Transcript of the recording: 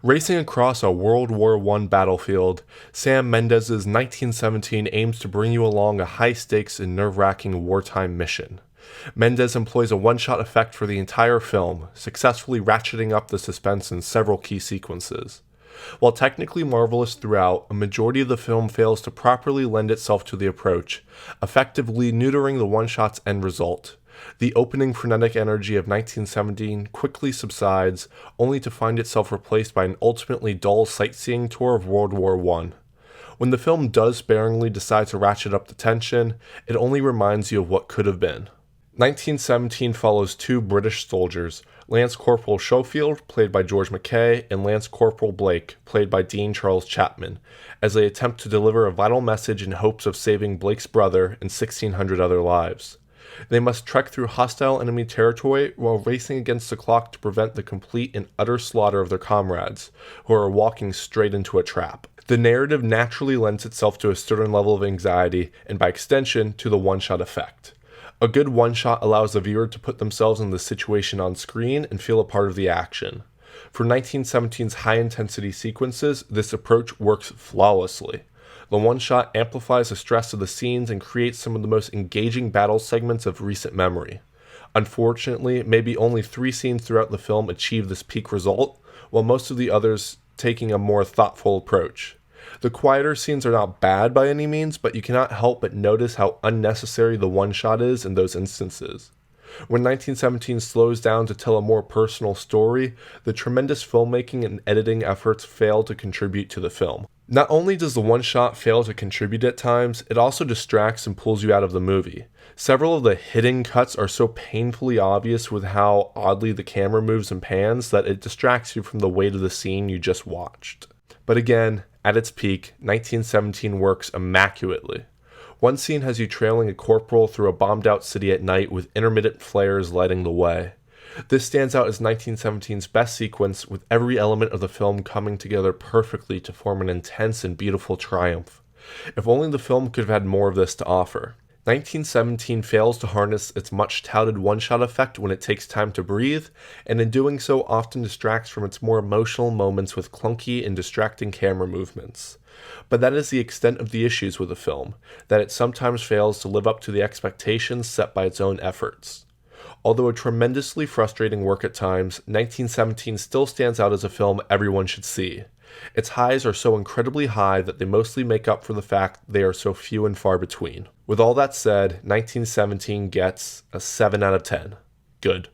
Racing across a World War I battlefield, Sam Mendes' 1917 aims to bring you along a high-stakes and nerve-wracking wartime mission. Mendes employs a one-shot effect for the entire film, successfully ratcheting up the suspense in several key sequences. While technically marvelous throughout, a majority of the film fails to properly lend itself to the approach, effectively neutering the one-shot's end result. The opening frenetic energy of 1917 quickly subsides, only to find itself replaced by an ultimately dull sightseeing tour of World War I. When the film does sparingly decide to ratchet up the tension, it only reminds you of what could have been. 1917 follows two British soldiers, Lance Corporal Schofield, played by George MacKay, and Lance Corporal Blake, played by Dean Charles Chapman, as they attempt to deliver a vital message in hopes of saving Blake's brother and 1,600 other lives. They must trek through hostile enemy territory while racing against the clock to prevent the complete and utter slaughter of their comrades, who are walking straight into a trap. The narrative naturally lends itself to a certain level of anxiety, and by extension, to the one-shot effect. A good one-shot allows the viewer to put themselves in the situation on screen and feel a part of the action. For 1917's high-intensity sequences, this approach works flawlessly. The one-shot amplifies the stress of the scenes and creates some of the most engaging battle segments of recent memory. Unfortunately, maybe only 3 scenes throughout the film achieve this peak result, while most of the others taking a more thoughtful approach. The quieter scenes are not bad by any means, but you cannot help but notice how unnecessary the one-shot is in those instances. When 1917 slows down to tell a more personal story, the tremendous filmmaking and editing efforts fail to contribute to the film. Not only does the one-shot fail to contribute at times, it also distracts and pulls you out of the movie. Several of the hidden cuts are so painfully obvious with how oddly the camera moves and pans that it distracts you from the weight of the scene you just watched. But again, at its peak, 1917 works immaculately. One scene has you trailing a corporal through a bombed-out city at night with intermittent flares lighting the way. This stands out as 1917's best sequence, with every element of the film coming together perfectly to form an intense and beautiful triumph. If only the film could have had more of this to offer. 1917 fails to harness its much-touted one-shot effect when it takes time to breathe, and in doing so often distracts from its more emotional moments with clunky and distracting camera movements. But that is the extent of the issues with the film, that it sometimes fails to live up to the expectations set by its own efforts. Although a tremendously frustrating work at times, 1917 still stands out as a film everyone should see. Its highs are so incredibly high that they mostly make up for the fact they are so few and far between. With all that said, 1917 gets a 7 out of 10. Good.